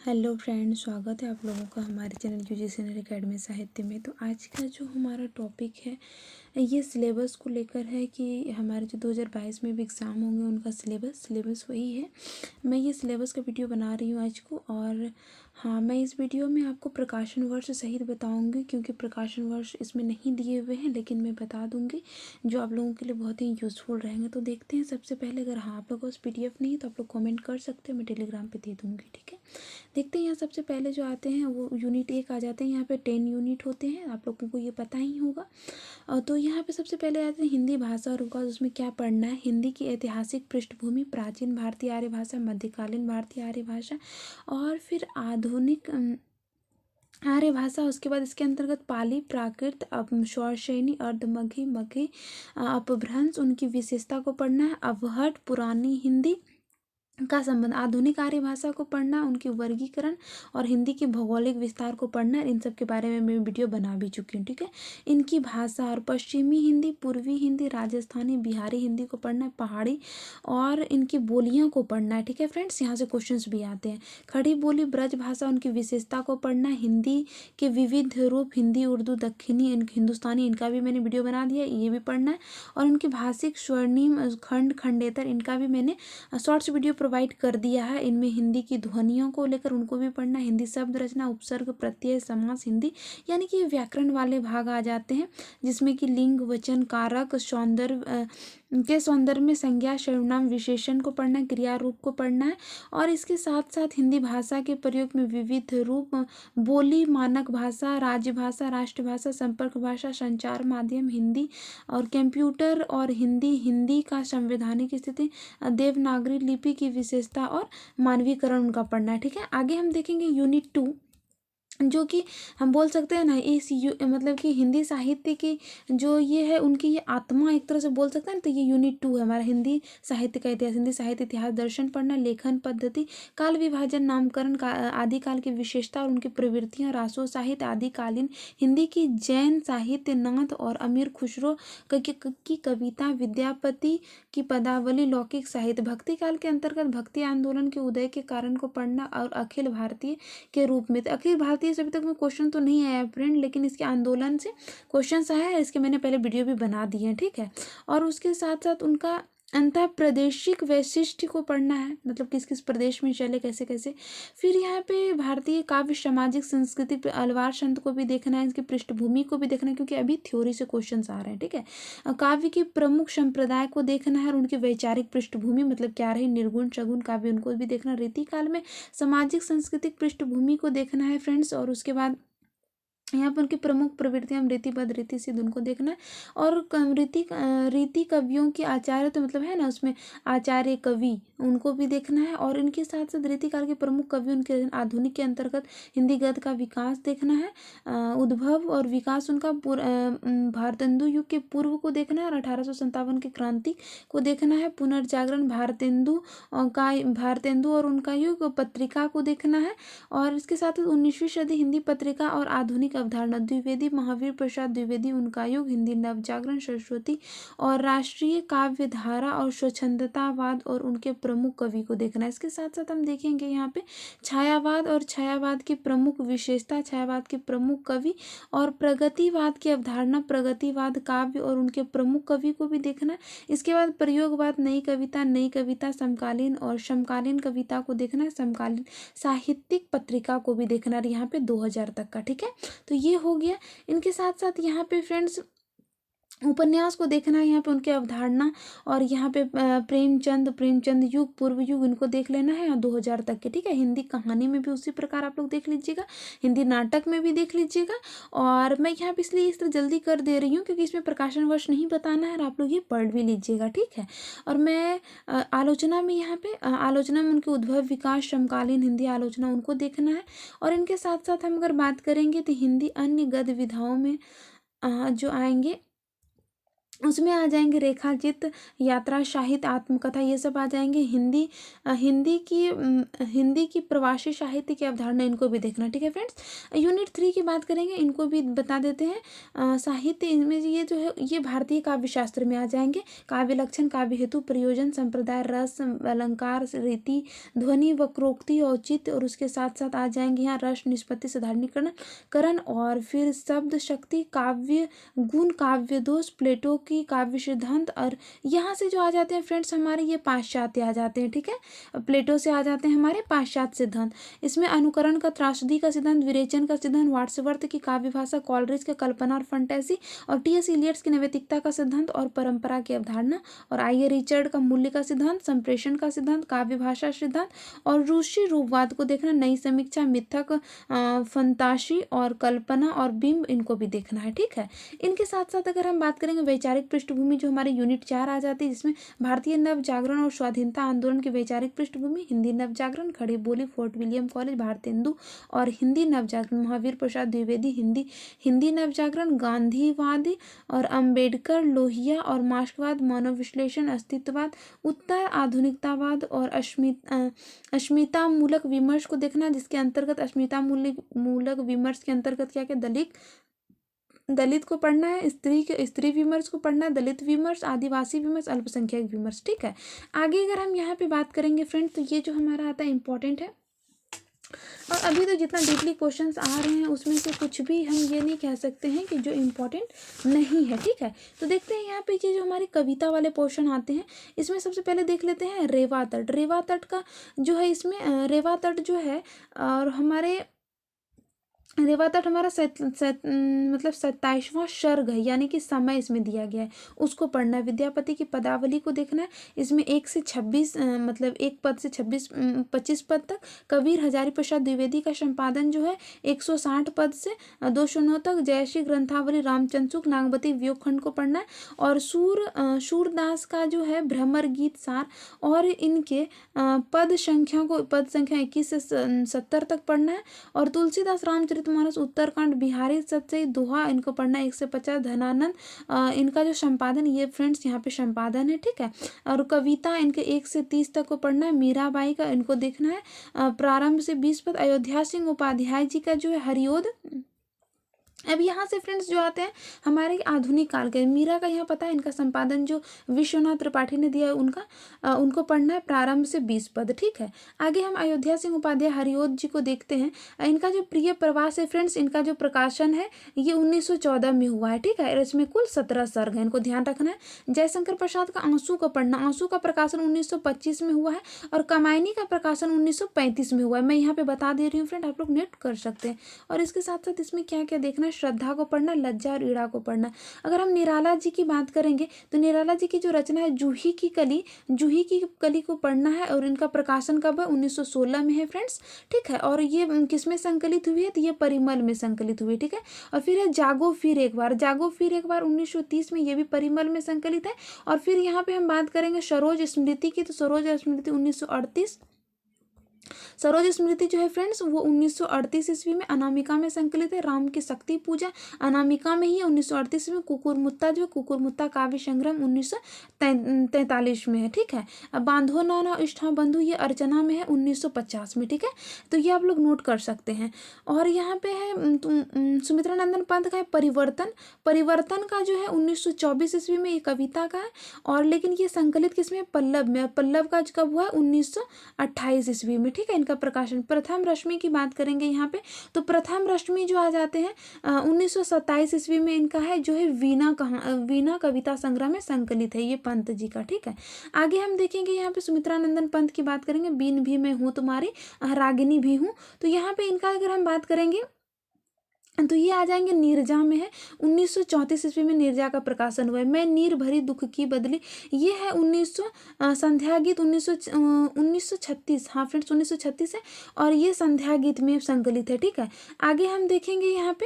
Hello friends, स्वागत है आप लोगों का हमारे चैनल यूजी सीनियर अकेडमी साहित्य में। तो आज का जो हमारा टॉपिक है ये सिलेबस को लेकर है कि हमारे जो 2022 में भी एग्ज़ाम होंगे उनका सिलेबस वही है। मैं ये सिलेबस का वीडियो बना रही हूँ आज को। और हाँ, मैं इस वीडियो में आपको प्रकाशन वर्ष सहित बताऊँगी, क्योंकि प्रकाशन वर्ष इसमें नहीं दिए हुए हैं, लेकिन मैं बता दूँगी जो आप लोगों के लिए बहुत ही यूज़फुल रहेंगे। तो देखते हैं। सबसे पहले अगर हाँ आप लोगों को PDF नहीं है तो आप लोग कॉमेंट कर सकते हैं, मैं टेलीग्राम पर दे दूँगी। ठीक है, देखते हैं। यहाँ सबसे पहले जो आते हैं वो यूनिट 1 आ जाते हैं। यहाँ पे 10 यूनिट होते हैं, आप लोगों को ये पता ही होगा। तो यहाँ पे सबसे पहले आते हैं हिंदी भाषा और विकास। उसमें क्या पढ़ना है? हिंदी की ऐतिहासिक पृष्ठभूमि, प्राचीन भारतीय आर्य भाषा, मध्यकालीन भारतीय आर्य भाषा और फिर आधुनिक आर्य भाषा। उसके बाद इसके अंतर्गत पाली, प्राकृत, शौरसेनी, अर्धमगही, मगही, अपभ्रंश, उनकी विशेषता को पढ़ना है। अवहट, पुरानी हिंदी का संबंध, आधुनिक आर्य भाषा को पढ़ना, उनकी वर्गीकरण और हिंदी के भौगोलिक विस्तार को पढ़ना। इन सब के बारे में मैं वीडियो बना भी चुकी हूँ। ठीक है, इनकी भाषा और पश्चिमी हिंदी, पूर्वी हिंदी, राजस्थानी, बिहारी हिंदी को पढ़ना है, पहाड़ी और इनकी बोलियों को पढ़ना है। ठीक है फ्रेंड्स, यहाँ से क्वेश्चंस भी आते हैं। खड़ी बोली, ब्रज भाषा, उनकी विशेषता को पढ़ना है। हिंदी के विविध रूप, हिंदी, उर्दू, दक्षिणी, हिंदुस्तानी, इनका भी मैंने वीडियो बना दिया, ये भी पढ़ना है। और उनकी भाषिक, स्वर्णिम, खंड, खंडेतर, इनका भी मैंने शॉर्ट्स वीडियो प्रोवाइड कर दिया है। इनमें हिंदी की ध्वनियों को लेकर उनको भी पढ़ना। हिंदी शब्द रचना, उपसर्ग, प्रत्यय, समास, हिंदी यानी कि व्याकरण वाले भाग आ जाते हैं, जिसमें कि लिंग, वचन, कारक, सौंदर्य के सौंदर्य में संज्ञा, सर्वनाम, विशेषण को पढ़ना, क्रिया रूप को पढ़ना है। और इसके साथ साथ हिंदी भाषा के प्रयोग में विविध रूप, बोली, मानक भाषा, राज्य भाषा, राष्ट्रभाषा, संपर्क भाषा, संचार माध्यम, हिंदी और कंप्यूटर और हिंदी, हिंदी का संवैधानिक स्थिति, देवनागरी लिपि की विशेषता और मानवीकरण उनका पढ़ना है। ठीक है, आगे हम देखेंगे यूनिट 2, जो कि हम बोल सकते हैं ना मतलब कि हिंदी साहित्य की जो ये है उनकी ये आत्मा एक तरह से बोल सकते हैं ना। तो ये यूनिट 2 है हमारा, हिंदी साहित्य का इतिहास। हिंदी साहित्य इतिहास दर्शन पढ़ना, लेखन पद्धति, काल विभाजन, नामकरण, आदिकाल की विशेषता और उनकी प्रवृत्तियाँ, रासो साहित्य, आदिकालीन हिंदी की जैन साहित्य, नाथ और अमीर खुसरो की कविता, विद्यापति की पदावली, लौकिक साहित्य, भक्ति काल के अंतर्गत भक्ति आंदोलन के उदय के कारण को पढ़ना और अखिल भारतीय के रूप में। तो अखिल भारतीय से अभी तक में क्वेश्चन तो नहीं आया फ्रेंड, लेकिन इसके आंदोलन से क्वेश्चन आया है। इसके मैंने पहले वीडियो भी बना दिए हैं। ठीक है, और उसके साथ साथ उनका अंतः प्रादेशिक वैशिष्ट्य को पढ़ना है, मतलब किस किस प्रदेश में चले, कैसे कैसे। फिर यहाँ पे भारतीय काव्य, सामाजिक संस्कृति, अलवार संत को भी देखना है, इसकी पृष्ठभूमि को भी देखना है, क्योंकि अभी थ्योरी से क्वेश्चन आ रहे हैं। ठीक है, काव्य की प्रमुख संप्रदाय को देखना है और उनकी वैचारिक पृष्ठभूमि, मतलब क्या रही, निर्गुण सगुण काव्य, उनको भी देखना। रीतिकाल में सामाजिक सांस्कृतिक पृष्ठभूमि को देखना है फ्रेंड्स। और उसके बाद यहाँ पर उनकी प्रमुख प्रवृत्तियाँ, रीतिबद्ध, रीति सिद्ध, उनको देखना है। और रीति कवियों की आचार्य, तो मतलब है ना उसमें आचार्य कवि, उनको भी देखना है। और इनके साथ साथ रीतिकाल के प्रमुख कवि, उनके आधुनिक के अंतर्गत हिंदी गद्य का विकास देखना है, उद्भव और विकास उनका भारतेंदु युग के पूर्व को देखना है। और 1857 की क्रांति को देखना है। पुनर्जागरण, भारतेंदु और उनका युग, पत्रिका को देखना है। और इसके साथ 19वीं सदी हिंदी पत्रिका और आधुनिक अवधारणा, द्विवेदी, महावीर प्रसाद द्विवेदी, उनका युग, हिंदी नवजागरण, सरस्वती और राष्ट्रीय काव्य धारा और स्वच्छंदतावाद और उनके प्रमुख कवि को देखना है। इसके साथ साथ हम देखेंगे यहाँ पे छायावाद और छायावाद की प्रमुख विशेषता, छायावाद के प्रमुख कवि और प्रगतिवाद की अवधारणा, प्रगतिवाद काव्य और उनके प्रमुख कवि को भी देखना है। इसके बाद प्रयोगवाद, नई कविता, समकालीन और समकालीन कविता को देखना है, समकालीन साहित्यिक पत्रिका को भी देखना है, यहाँ पे 2000 तक का। ठीक है, तो ये हो गया। इनके साथ साथ यहाँ पे फ्रेंड्स उपन्यास को देखना है, यहाँ पे उनके अवधारणा। और यहाँ पे प्रेमचंद युग, पूर्व युग, इनको देख लेना है, और 2000 तक के। ठीक है, हिंदी कहानी में भी उसी प्रकार आप लोग देख लीजिएगा, हिंदी नाटक में भी देख लीजिएगा। और मैं यहाँ पे इसलिए इस तरह जल्दी कर दे रही हूँ क्योंकि इसमें प्रकाशन वर्ष नहीं बताना है, और आप लोग ये पढ़ भी लीजिएगा। ठीक है, और मैं आलोचना में यहाँ पे आलोचना में उनके उद्भव, विकास, समकालीन हिंदी आलोचना, उनको देखना है। और इनके साथ साथ हम अगर बात करेंगे तो हिंदी अन्य गद्य विधाओं में जो आएंगे, उसमें आ जाएंगे रेखाचित्र, यात्रा, साहित्य, आत्मकथा, ये सब आ जाएंगे। हिंदी की प्रवासी साहित्य की अवधारणा, इनको भी देखना, ठीक है फ्रेंड्स। यूनिट 3 की बात करेंगे, इनको भी बता देते हैं। साहित्य, इनमें ये जो है ये भारतीय काव्य शास्त्र में आ जाएंगे। काव्य लक्षण, काव्य हेतु, प्रयोजन, संप्रदाय, रस, अलंकार, रीति, ध्वनि, वक्रोक्ति, औचित्य, और उसके साथ साथ आ जाएंगे यहाँ रस, निष्पत्ति, साधारणीकरण करण, और फिर शब्द शक्ति, काव्य गुण, काव्य दोष, प्लेटो की काव्य सिद्धांत। और यहाँ से जो आ जाते हैं फ्रेंड्स हमारे ये पाश्चात्य आ जाते हैं, ठीक है। प्लेटो से आ जाते हैं हमारे पाश्चात्य सिद्धांत। इसमें अनुकरण का, त्रासदी का सिद्धांत, विरेचन का सिद्धांत, वर्ड्सवर्थ की काव्य भाषा, कॉलरिज का कल्पना और फंटेसी, और टी.एस. इलियट्स की नैतिकता का सिद्धांत और परंपरा की अवधारणा, और आई.ए. रिचर्ड का मूल्य का सिद्धांत, संप्रेषण का सिद्धांत, काव्य भाषा सिद्धांत, और रूसी रूपवाद को देखना, नई समीक्षा, मिथक, फंतासी और कल्पना और बिंब, इनको भी देखना है, ठीक है। इनके साथ साथ अगर हम बात करेंगे वैचारिक पृष्ठभूमि, जो हमारे यूनिट 4 आ जाती है, जिसमें भारतीय नव जागरण और स्वाधीनता आंदोलन की वैचारिक पृष्ठभूमि, हिंदी नव जागरण, खड़ी बोली, फोर्ट विलियम कॉलेज, भारतेंदु, और हिंदी नव जागरण, महावीर प्रसाद द्विवेदी, हिंदी नव जागरण, गांधीवादी और अंबेडकर, लोहिया और मार्क्सवाद, मानव विश्लेषण, अस्तित्ववाद, उत्तर आधुनिकतावाद और अस्मिता मूलक विमर्श को देखना, जिसके अंतर्गत अस्मिता मूलक विमर्श के अंतर्गत क्या क्या दलित को पढ़ना है, स्त्री विमर्श को पढ़ना है, दलित विमर्श, आदिवासी विमर्श, अल्पसंख्यक विमर्श, ठीक है। आगे अगर हम यहाँ पे बात करेंगे फ्रेंड, तो ये जो हमारा आता है इंपॉर्टेंट है। और अभी तो जितना डीपली क्वेश्चंस आ रहे हैं उसमें से कुछ भी हम ये नहीं कह सकते हैं कि जो इम्पोर्टेंट नहीं है, ठीक है। तो देखते हैं यहाँ पे ये जो हमारी कविता वाले पोर्शन आते हैं, इसमें सबसे पहले देख लेते हैं रेवा तट। रेवा तट का जो है, इसमें रेवा तट जो है, और हमारे रेवा तट हमारा मतलब 27वां सर्ग है, यानी कि समय इसमें दिया गया है, उसको पढ़ना है। विद्यापति की पदावली को देखना है, इसमें 1 से 26 मतलब 1 पद से 25 पद तक। कबीर हजारी प्रसाद द्विवेदी का संपादन जो है 160 पद से 209 तक। जयश्री ग्रंथावली, रामचंद्र नागवती वियोग खंड को पढ़ना है। और सूरदास का जो है भ्रमर गीत सार, और इनके पद संख्या 21 से 70 तक पढ़ना है। और तुलसीदास रामचरितमानस, उत्तरकांड, बिहारी सत्सई, दोहा, इनको पढ़ना है 1 से 50। धनानंद, इनका जो संपादन, ये फ्रेंड्स यहाँ पे संपादन है, ठीक है। और कविता इनके 1 से 30 तक को पढ़ना है। मीराबाई का इनको देखना है प्रारंभ से 20 पद। अयोध्या सिंह उपाध्याय जी का जो है हरिओद। अब यहाँ से फ्रेंड्स जो आते हैं हमारे आधुनिक काल के, मीरा का यहाँ पता है, इनका संपादन जो विश्वनाथ त्रिपाठी ने दिया है उनको पढ़ना है प्रारंभ से 20 पद, ठीक है। आगे हम अयोध्या सिंह उपाध्याय हरिओद जी को देखते हैं। इनका जो प्रिय प्रवास है फ्रेंड्स, इनका जो प्रकाशन है ये 1914 में हुआ है, ठीक है। इसमें कुल 17 सर्ग है, इनको ध्यान रखना है। जयशंकर प्रसाद का आंसू को पढ़ना, आंसू का प्रकाशन 1925 में हुआ है, और कामायनी का प्रकाशन 1935 में हुआ है। मैं यहाँ पे बता दे रही हूँ फ्रेंड, आप लोग नोट कर सकते हैं। और इसके साथ साथ इसमें क्या क्या देखना है, श्रद्धा को पढ़ना, लज्जा और ईड़ा को पढ़ना। अगर हम निराला जी की बात करेंगे तो निराला जी की जो रचना है जूही की कली को पढ़ना है, और इनका प्रकाशन कब है, 1916 में है फ्रेंड्स, ठीक है। और ये किसमें संकलित हुई है, तो ये परिमल में संकलित हुई है, ठीक है। और फिर है जागो फिर एक बार, 1930 में, ये भी परिमल में संकलित है। और फिर यहाँ पे हम बात करेंगे सरोज स्मृति की, तो सरोज स्मृति 1938। सरोज स्मृति जो है फ्रेंड्स वो 1938 ईस्वी में अनामिका में संकलित है। राम की शक्ति पूजा अनामिका में ही है 1938 में। कुकुरमुत्ता जो कुकुरमुत्ता काव्य संग्रह 1943 में है, ठीक है। अब बांधो नाना इष्ठा बंधु ये अर्चना में है 1950 में, ठीक है। तो ये आप लोग नोट कर सकते हैं। और यहाँ पे है सुमित्रा नंदन पंत का है परिवर्तन का जो है 1924 ईस्वी में, ये कविता का है। और लेकिन ये संकलित किसमें, पल्लव में। पल्लव का कब हुआ है, 1928 ईस्वी में, ठीक है, इनका प्रकाशन। प्रथम रश्मि की बात करेंगे यहाँ पे, तो प्रथम रश्मि जो आ जाते हैं 1927 ईस्वी में, इनका है जो है वीणा कविता संग्रह में संकलित है, ये पंत जी का, ठीक है। आगे हम देखेंगे यहाँ पे सुमित्रानंदन पंत की बात करेंगे। बीन भी मैं हूँ तुम्हारी, रागिनी भी हूँ। तो यहाँ पे इनका अगर हम बात करेंगे तो ये आ जाएंगे नीरजा में है, 1934 ईस्वी में नीरजा का प्रकाशन हुआ है। मैं नीर भरी दुख की बदली, ये है 1900 संध्या गीत 1936, हाँ फ्रेंड्स 1936 है, और ये संध्या गीत में संकलित है, ठीक है। आगे हम देखेंगे यहाँ पे,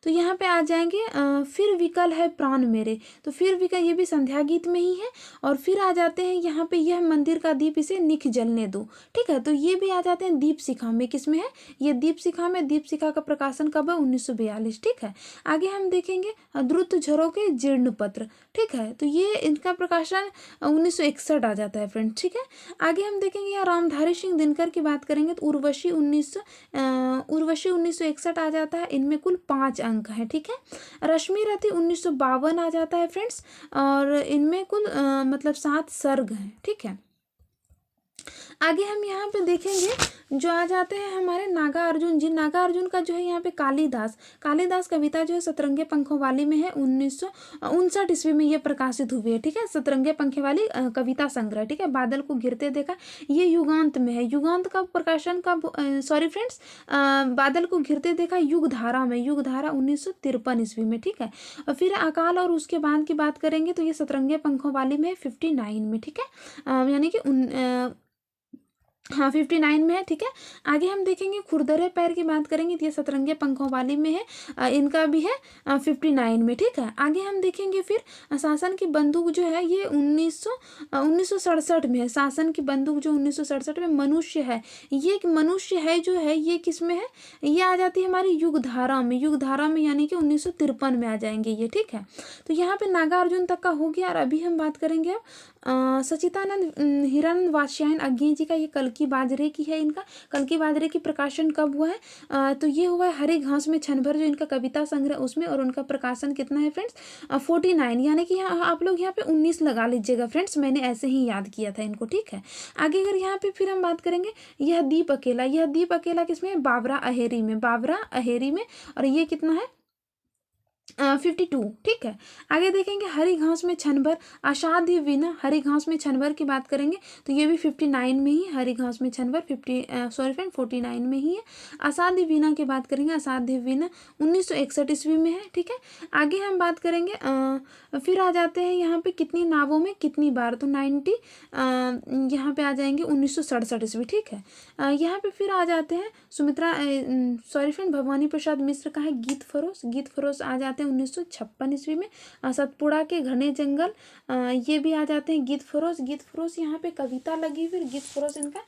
तो यहाँ पे आ जाएंगे फिर विकल है प्राण मेरे, तो फिर विकल ये भी संध्या गीत में ही है। और फिर आ जाते हैं यहाँ पे यह मंदिर का दीप इसे निख जलने दो, ठीक है, तो ये भी आ जाते हैं दीप शिखा में। किसमें है ये दीप शिखा में। दीप शिखा का प्रकाशन कब है 1942, ठीक है। आगे हम देखेंगे द्रुत झरों के जीर्ण पत्र, ठीक है, तो ये इनका प्रकाशन 1961 आ जाता है फ्रेंड, ठीक है। आगे हम देखेंगे यहाँ रामधारी सिंह दिनकर की बात करेंगे तो उर्वशी 1961 आ जाता है। इनमें कुल 5 अंक हैं, ठीक है। रश्मि रथी 1952 आ जाता है फ्रेंड्स, और इनमें कुल मतलब 7 सर्ग हैं, ठीक है। आगे हम यहाँ पे देखेंगे जो आ जाते हैं हमारे नागार्जुन जी। नागार्जुन का जो है यहाँ पे कालिदास कविता जो है सतरंगे पंखों वाली में है, 1959 ईस्वी में ये प्रकाशित हुई है, ठीक है। सतरंगे पंखे वाली कविता संग्रह, ठीक है। बादल को घिरते देखा ये युगांत में है। युगांत का प्रकाशन का सॉरी फ्रेंड्स, बादल को घिरते देखा युगधारा में, युगधारा 1953 ईस्वी में, ठीक है। और फिर अकाल और उसके बाद की बात करेंगे तो ये सतरंगे पंखों वाली में 59 में, ठीक है, यानी कि हाँ 59 में है, ठीक है। आगे हम देखेंगे खुरदरे पैर की बात करेंगे तो ये सतरंगे पंखों वाली में है, इनका भी है 59 में, ठीक है। आगे हम देखेंगे फिर शासन की बंदूक जो है ये 1967 में है। शासन की बंदूक जो 1967 में मनुष्य है, ये मनुष्य है जो है ये किस में है, ये आ जाती है हमारी युगधारा में, युगधारा में यानी कि 1953 में आ जाएंगे ये, ठीक है। तो यहाँ पे नागार्जुन तक का हो गया। और अभी हम बात करेंगे अब सचिदानंद हिरानंद वात्स्यायन अज्ञे जी का, ये कल्कि बाजरे की है। इनका कल्कि बाजरे की प्रकाशन कब हुआ है तो ये हुआ है हरी घास में क्षण भर, जो इनका कविता संग्रह उसमें, और उनका प्रकाशन कितना है फ्रेंड्स 49, यानी कि यहाँ आप लोग यहाँ पे 19 लगा लीजिएगा फ्रेंड्स, मैंने ऐसे ही याद किया था इनको, ठीक है। आगे अगर यहाँ पे फिर हम बात करेंगे यह दीप अकेला, यह दीप अकेला किसमें है, बाबरा अहेरी में, बाबरा अहेरी में, और ये कितना है 52, ठीक है। आगे देखेंगे हरी घास में क्षण भर, असाध्य वीणा, हरी घास में क्षण भर की बात करेंगे तो ये भी 59 में ही, हरी घास में क्षण भर 49 में ही है। असाध्य वीणा की बात करेंगे, असाध्य वीणा 1961 ईस्वी में है, ठीक है। आगे हम बात करेंगे फिर आ जाते हैं यहाँ पे कितनी नावों में कितनी बार, तो 90 यहाँ पे आ जाएंगे 1967 ईस्वी, ठीक है। यहाँ पे फिर आ जाते हैं सुमित्रा सॉरी फ्रेंड भवानी प्रसाद मिश्र का है गीत फरोश, गीत फरोश आ जाते हैं 1956 ईस्वी में। सतपुड़ा के घने जंगल ये भी आ जाते हैं गीत फरोश। गीत फरोश यहाँ पे कविता लगी, फिर गीत फरोश इनका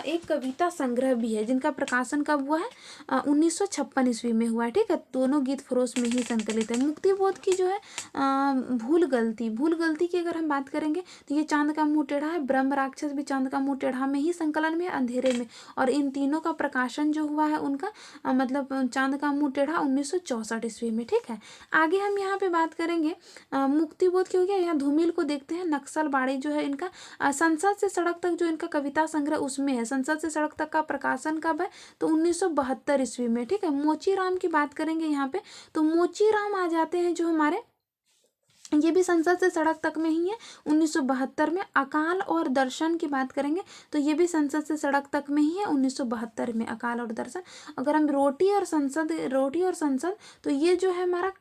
एक कविता संग्रह भी है जिनका प्रकाशन कब हुआ है 1956 ईस्वी में हुआ है, ठीक है। दोनों गीत फरोश में ही संकलित है। मुक्तिबोध की जो है भूल गलती की अगर हम बात करेंगे तो ये चांद का मुंह टेढ़ा है, ब्रह्म राक्षस भी चांद का मुंह टेढ़ा में ही संकलन में, अंधेरे में, और इन तीनों का प्रकाशन जो हुआ है उनका मतलब चांद का मुंह टेढ़ा 1964 ईस्वी में, ठीक है। आगे हम यहाँ पे बात करेंगे मुक्तिबोध की हो गया। यहाँ धूमिल को देखते हैं, नक्सल बाड़ी जो है इनका संसद से सड़क तक जो इनका कविता संग्रह उसमें है। संसद से सड़क तक का प्रकाशन कब है तो 1972 ईस्वी में, ठीक है। मोची राम की बात करेंगे यहाँ पे तो मोची राम आ जाते हैं जो हमारे, ये भी संसद से सड़क तक में ही है 1972 में। अकाल और दर्शन की बात करेंगे तो ये भी संसद से सड़क तक में ही है 1972 में, अकाल और दर्शन। अगर हम रोटी और संसद तो ये जो है हमारा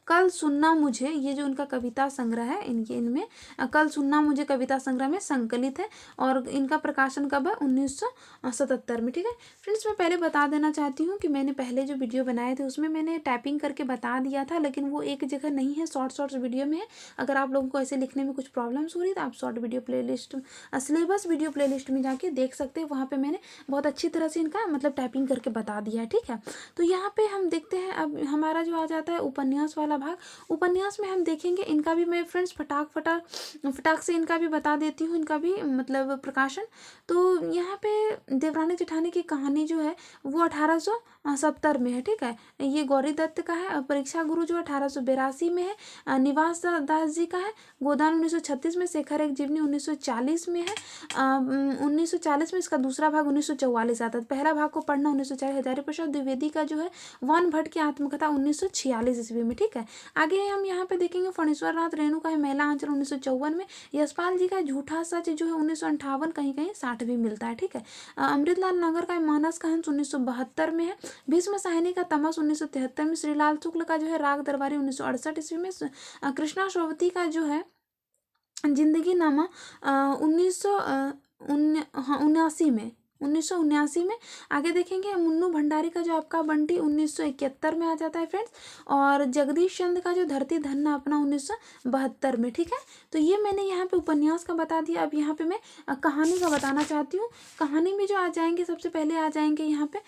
कल सुनना मुझे, ये जो उनका कविता संग्रह है इनमें कल सुनना मुझे कविता संग्रह में संकलित है, और इनका प्रकाशन कब है 1977 में, ठीक है। फ्रेंड्स मैं पहले बता देना चाहती हूँ कि मैंने पहले जो वीडियो बनाए थे उसमें मैंने टाइपिंग करके बता दिया था, लेकिन वो एक जगह नहीं है, शॉर्ट्स वीडियो में है। अगर आप लोगों को ऐसे लिखने में कुछ प्रॉब्लम्स हो रही है तो आप short video playlist syllabus video playlist में जाके देख सकते हैं, वहाँ पे मैंने बहुत अच्छी तरह से इनका मतलब टाइपिंग करके बता दिया है, ठीक है। तो यहाँ पे हम देखते हैं अब हमारा जो आ जाता है उपन्यास वाला भाग। उपन्यास में हम देखेंगे इनका भी मैं फ्रेंड्स फटाक से इनका भी बता देती हूँ, इनका भी मतलब प्रकाशन। तो यहाँ पे देवरानी जेठानी की कहानी जो है वो 1870 में है, ठीक है। ये गौरी दत्त का है। परीक्षा गुरु जो 1882 में है। निवास दास जी का है। गोदान 1936 में। शेखर एक जीवनी 1940 में है। 1940 में इसका दूसरा भाग 1944 आता है। पहला भाग को पढ़ना 1940। हजारी प्रसाद द्विवेदी का जो है वन भट्ट की आत्मकथा 1946 ईस्वी में, ठीक है। आगे हम यहाँ पे देखेंगे फणीश्वर नाथ रेणु का है मेला आंचल 1954 में। यशपाल जी का झूठा सच जो है 1958, कहीं कहीं 60 भी मिलता है, ठीक है। अमृतलाल नगर का मानस का हंस 1972 में है। भीष्म साहनी का तमस 1973 में। श्रीलाल शुक्ल का जो है राग दरबारी 1968 ईस्वी में। कृष्णा श्रोवती का जो है जिंदगी नामा 1979 में, 1979 में। आगे देखेंगे मुन्नू भंडारी का जो आपका बंटी 1971 में आ जाता है फ्रेंड्स। और जगदीश चंद्र का जो धरती धन्ना अपना 1972 में। ठीक है, तो ये मैंने यहाँ पे उपन्यास का बता दिया। अब यहाँ पे मैं कहानी का बताना चाहती हूँ। कहानी में जो आ जाएंगे, सबसे पहले आ जाएंगे यहाँ पे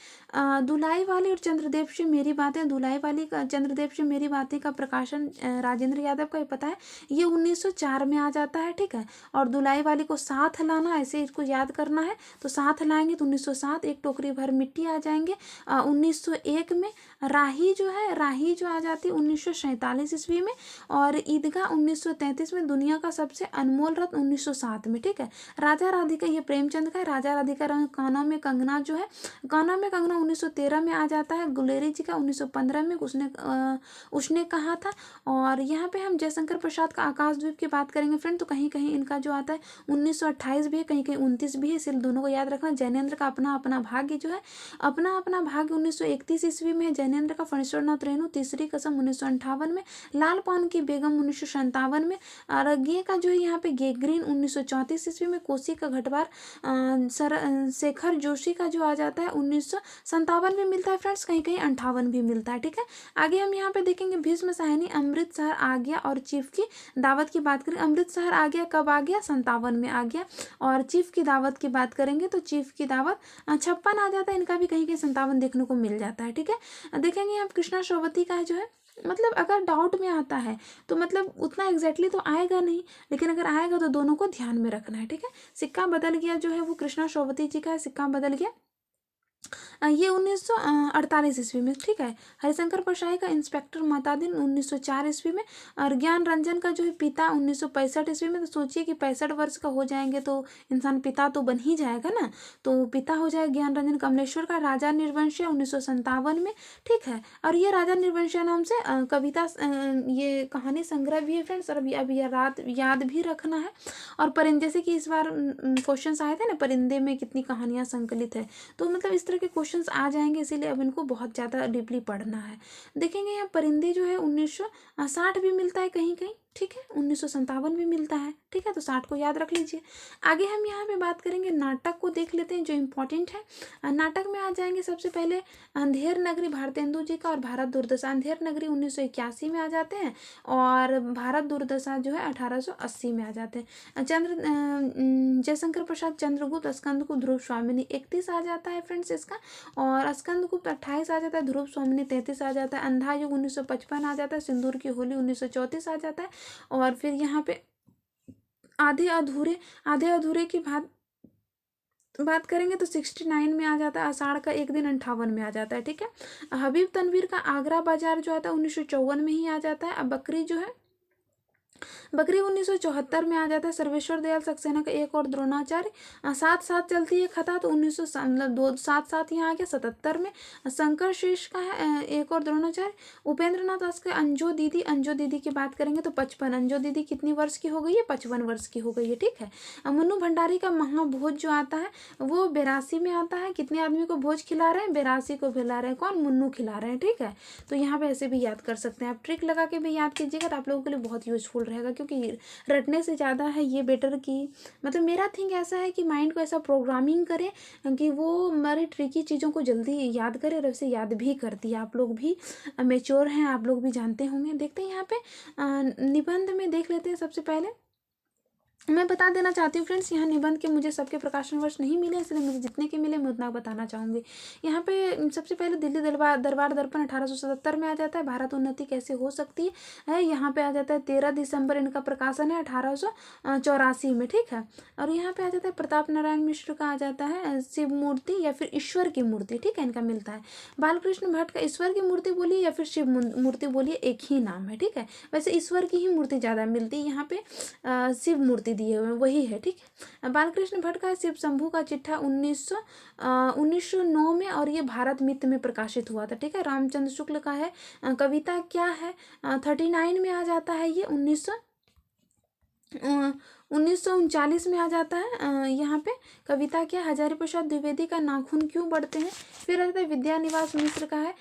दुलाई वाली और चंद्रदेव से मेरी बातें। दुलाई वाली का चंद्रदेव से मेरी बातें का प्रकाशन राजेंद्र यादव का, ये पता है, ये 1904 में आ जाता है। ठीक है, और दुलाई वाली को साथ लाना, ऐसे इसको याद करना है, तो साथ लाएंगे तो 1907। एक टोकरी भर मिट्टी आ जाएंगे 1901 में। राही जो आ जाती है 1947 ईस्वी में। और ईदगाह 1933 में। दुनिया का सबसे अनमोल रत्न 1907 में। ठीक है, राजा राधिका ये प्रेमचंद का है। राजा राधिका कानों में कंगना जो है, कानों में कंगना 1913 में आ जाता है। गुलेरी जी का 1915 में उसने कहा था। और यहाँ पे हम जयशंकर प्रसाद का आकाशद्वीप की बात करेंगे फ्रेंड, तो कहीं कहीं इनका जो आता है 1928 भी है, कहीं कहीं 29 भी है, इसलिए दोनों को याद रखना। जैनेन्द्र का अपना अपना भाग्य जो है, अपना अपना भाग्य 1931 ईस्वी में है। जैनेन्द्र का फणीश्वरनाथ रेणु तीसरी कसम 1958 में। लाल पान की बेगम 1957 में। और गे का जो है यहाँ पे गेग्रीन 1934 ईस्वी में। कोसी का घटवार शेखर जोशी का जो आ जाता है 1957 में मिलता है फ्रेंड्स, कहीं कहीं 58 भी मिलता है। ठीक है, आगे हम यहाँ पे देखेंगे भीष्म साहनी अमृतसर आ गया। और चीफ की दावत की बात करें, अमृतसर आ गया कब आ गया, 57 में आ गया। और चीफ की दावत की बात करेंगे तो चीफ की दावत 56 आ जाता है, इनका भी कहीं कहीं 57 देखने को मिल जाता है। ठीक है, देखेंगे आप कृष्णा श्रोवती का जो है, मतलब अगर डाउट में आता है तो मतलब उतना एग्जैक्टली तो आएगा नहीं, लेकिन अगर आएगा तो दोनों को ध्यान में रखना है। ठीक है, सिक्का बदल गया जो है वो कृष्णा श्रोवती जी का है, सिक्का बदल गया ये 1948 ईस्वी में। ठीक है, हरिशंकर परशाई का इंस्पेक्टर मातादिन 1904 ईस्वी में। और ज्ञान रंजन का जो है पिता 1965 ईस्वी में। तो सोचिए कि 65 वर्ष का हो जाएंगे तो इंसान पिता तो बन ही जाएगा ना, तो पिता हो जाएगा ज्ञान रंजन। कमलेश्वर का राजा निर्वंशिया 1957 में। ठीक है, और ये राजा निर्वंशिया नाम से कविता ये कहानी संग्रह भी है फ्रेंड्स, और अभी याद भी रखना है। और परिंदे, जैसे कि इस बार क्वेश्चन आए थे ना, परिंदे में कितनी कहानियां संकलित है, तो मतलब इस तरह के क्वेश्चंस आ जाएंगे, इसीलिए अब इनको बहुत ज़्यादा डीपली पढ़ना है। देखेंगे यहाँ परिंदे जो है 1960 भी मिलता है कहीं कहीं। ठीक है, 1957 भी मिलता है। ठीक है, तो 60 को याद रख लीजिए। आगे हम यहाँ पे बात करेंगे, नाटक को देख लेते हैं जो इम्पोर्टेंट है। नाटक में आ जाएंगे सबसे पहले अंधेर नगरी भारतेंदु जी का, और भारत दुर्दशा। अंधेर नगरी 1981 में आ जाते हैं, और भारत दुर्दशा जो है 1880 में आ जाते हैं। जयशंकर प्रसाद चंद्रगुप्त स्कंदगुप्त ध्रुव स्वामिनी 31 आ जाता है फ्रेंड्स इसका। और स्कंदगुप्त 28 आ जाता है, ध्रुव स्वामिनी 33 आ जाता है। अंधा युग 1955 आ जाता है, सिंदूर की होली 1934 आ जाता है। और फिर यहाँ पे आधे अधूरे की बात करेंगे तो 69 में आ जाता है। आषाढ़ का एक दिन 58 में आ जाता है। ठीक है, हबीब तनवीर का आगरा बाजार जो आता है 1954 में ही आ जाता है। अब बकरी जो है, बकरी 1974 में आ जाता है। सर्वेश्वर दयाल सक्सेना का एक और द्रोणाचार्य, साथ साथ चलती है खता, तो 1900 मतलब दो साथ साथ यहाँ आ गया 77 में। शंकर शेष का है एक और द्रोणाचार्य। उपेंद्र नाथ दास का अंजो दीदी की बात करेंगे तो 55। अंजो दीदी कितनी वर्ष की हो गई है, 55 वर्ष की हो गई है। ठीक है, मुन्नू भंडारी का महाभोज जो आता है वो 82 में आता है। कितने आदमी को भोज खिला रहे हैं, 82 को खिला रहे हैं, कौन, मुन्नू खिला रहे हैं। ठीक है, तो यहाँ पे ऐसे भी याद कर सकते हैं आप, ट्रिक लगा के भी याद कीजिएगा तो आप लोगों के लिए बहुत यूजफुल रहेगा, क्योंकि रटने से ज़्यादा है ये बेटर कि मतलब मेरा थिंक ऐसा है कि माइंड को ऐसा प्रोग्रामिंग करें कि वो हमारी ट्रिकी चीज़ों को जल्दी याद करे, और वैसे याद भी करती है। आप लोग भी मेच्योर हैं, आप लोग भी जानते होंगे। देखते हैं यहाँ पे निबंध में देख लेते हैं। सबसे पहले मैं बता देना चाहती हूँ फ्रेंड्स, यहाँ निबंध के मुझे सबके प्रकाशन वर्ष नहीं मिले, इसलिए मुझे जितने के मिले मैं उतना बताना चाहूँगी। यहाँ पे सबसे पहले दिल्ली दरबार दर्पण 1877 में आ जाता है। भारत उन्नति कैसे हो सकती है, यहाँ पे आ जाता है 13 दिसंबर इनका प्रकाशन है 1884 में। ठीक है, और यहाँ पे आ जाता है प्रताप नारायण मिश्र का आ जाता है शिव मूर्ति या फिर ईश्वर की मूर्ति। ठीक है, इनका मिलता है। बालकृष्ण भट्ट का ईश्वर की मूर्ति बोलिए या फिर शिव मूर्ति बोलिए, एक ही नाम है। ठीक है, वैसे ईश्वर की ही मूर्ति ज़्यादा मिलती है, यहाँ पे शिव मूर्ति दिए हुए वही है। ठीक है, बालकृष्ण भट्ट का शिव शंभू का चिट्ठा 1909 में, और ये भारत मित्र में प्रकाशित हुआ था। ठीक है, रामचंद्र शुक्ल का है कविता क्या है 39 में आ जाता है ये 1939 में आ जाता है यहाँ पे कविता क्या, हजारी प्रसाद द्विवेदी का नाखून क्यों बढ़ते हैं। फिर आ जाता है विद्यानिवास मिश्र का है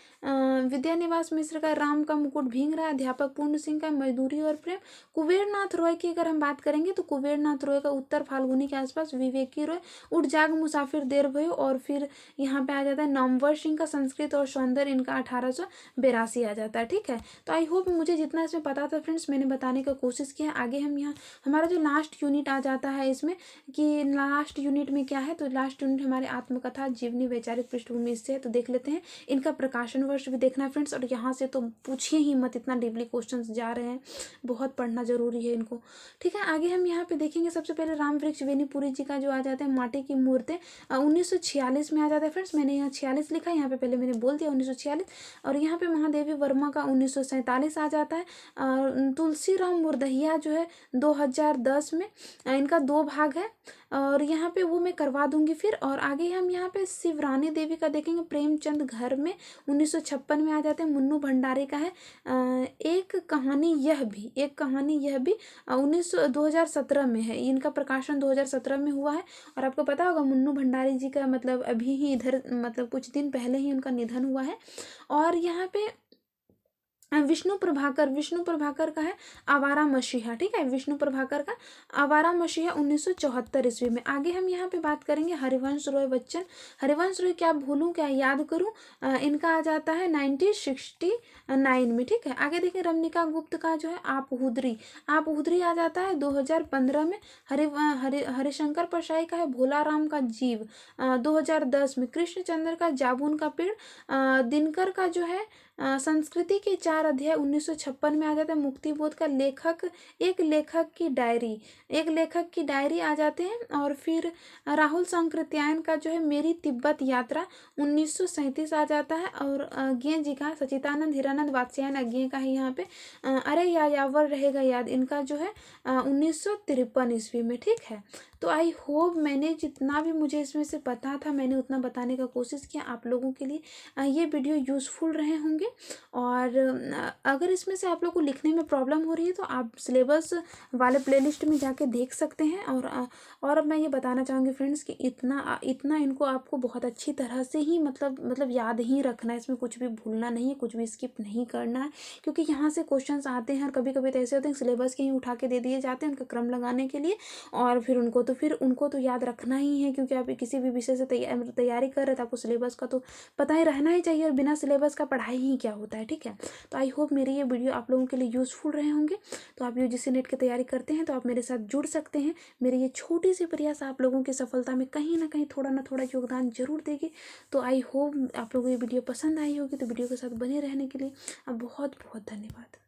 विद्यानिवास मिश्र का राम का मुकुट भींग रहा है। अध्यापक पूर्ण सिंह का मजदूरी और प्रेम। कुबेरनाथ रॉय की अगर हम बात करेंगे तो कुबेरनाथ रॉय का उत्तर फाल्गुनी के आसपास। विवेकी रॉय उठ जाग मुसाफिर देर भयो। और फिर यहाँ पे आ जाता है नामवर सिंह का संस्कृत और सौंदर्य, इनका 1882 आ जाता है। ठीक है, तो आई होप मुझे जितना इसमें पता था फ्रेंड्स मैंने बताने का कोशिश किया। आगे हम यहाँ हमारा जो लास्ट यूनिट आ जाता है इसमें कि लास्ट यूनिट में क्या है, तो लास्ट यूनिट हमारे आत्मकथा जीवनी वैचारिक पृष्ठभूमि इससे है। तो देख लेते हैं, इनका प्रकाशन वर्ष भी देखना है फ्रेंड्स। और यहाँ से तो पूछिए ही मत, इतना डीपली क्वेश्चंस जा रहे हैं, बहुत पढ़ना जरूरी है इनको। ठीक है, आगे हम यहाँ पे देखेंगे सबसे पहले राम वृक्ष वेनीपुरी जी का जो आ जाता है माटी की मूर्तें 1946 में आ जाता है फ्रेंड्स। मैंने यहाँ 46 लिखा है, यहाँ पे पहले मैंने बोल दिया 1946। और यहाँ पे महादेवी वर्मा का 1947 आ जाता है। तुलसी राम मुर्दहिया जो है 2010 में, इनका 2 भाग है और यहाँ पे वो मैं करवा दूंगी फिर। और आगे हम यहाँ पे शिवरानी देवी का देखेंगे, प्रेमचंद घर में 1956 में आ जाते हैं। मुन्नू भंडारी का है एक कहानी यह भी 2017 में है। इनका प्रकाशन 2017 में हुआ है। और आपको पता होगा मुन्नू भंडारी जी का मतलब अभी ही इधर मतलब कुछ दिन पहले ही उनका निधन हुआ है। और यहाँ पे विष्णु प्रभाकर का है आवारा मसीहा। ठीक है, विष्णु प्रभाकर का आवारा मसीहा 1974 ईस्वी में। आगे हम यहाँ पे बात करेंगे हरिवंश रॉय बच्चन। हरिवंश रॉय क्या भूलूं क्या याद करूं, इनका आ जाता है 1969 में। ठीक है, आगे देखिए रमनिका गुप्त का जो है आप हुदरी आ जाता है 2015 में। हरिशंकर परसाई का है भोला राम का जीव 2010 में। कृष्णचंद्र का जाबुन का पेड़। दिनकर का जो है संस्कृति के 4 अध्याय 1956 में आ जाता है। मुक्तिबोध का एक लेखक की डायरी आ जाते हैं। और फिर राहुल सांकृत्यायन का जो है मेरी तिब्बत यात्रा 1937 आ जाता है। और अज्ञे जी का सचिदानंद हीरानंद वात्स्यायन अज्ञे का है यहाँ पे अरे यायावर रहेगा याद, इनका जो है 1953 ईस्वी में। ठीक है, तो आई होप मैंने जितना भी मुझे इसमें से पता था मैंने उतना बताने का कोशिश किया आप लोगों के लिए। ये वीडियो यूज़फुल रहे होंगे। और अगर इसमें से आप लोग को लिखने में प्रॉब्लम हो रही है तो आप सिलेबस वाले प्लेलिस्ट में जाके देख सकते हैं। और अब मैं ये बताना चाहूँगी फ्रेंड्स कि इतना इनको आपको बहुत अच्छी तरह से ही मतलब याद ही रखना है। इसमें कुछ भी भूलना नहीं है, कुछ भी स्किप नहीं करना है, क्योंकि यहाँ से क्वेश्चंस आते हैं और कभी कभी तो ऐसे होते हैं सिलेबस के ही उठा के दे दिए जाते हैं उनका क्रम लगाने के लिए। और फिर उनको तो याद रखना ही है, क्योंकि आप किसी भी विषय से तैयारी कर रहे थे आपको सिलेबस का तो पता ही रहना ही चाहिए। और बिना सिलेबस का पढ़ाई ही क्या होता है। ठीक है, तो आई होप मेरी ये वीडियो आप लोगों के लिए यूज़फुल रहे होंगे। तो आप यूजीसी नेट की तैयारी करते हैं तो आप मेरे साथ जुड़ सकते हैं। मेरी ये छोटी सी प्रयास आप लोगों की सफलता में कहीं ना कहीं थोड़ा ना थोड़ा योगदान जरूर देगी। तो आई होप आप लोगों को ये वीडियो पसंद आई होगी। तो वीडियो के साथ बने रहने के लिए आप बहुत बहुत धन्यवाद।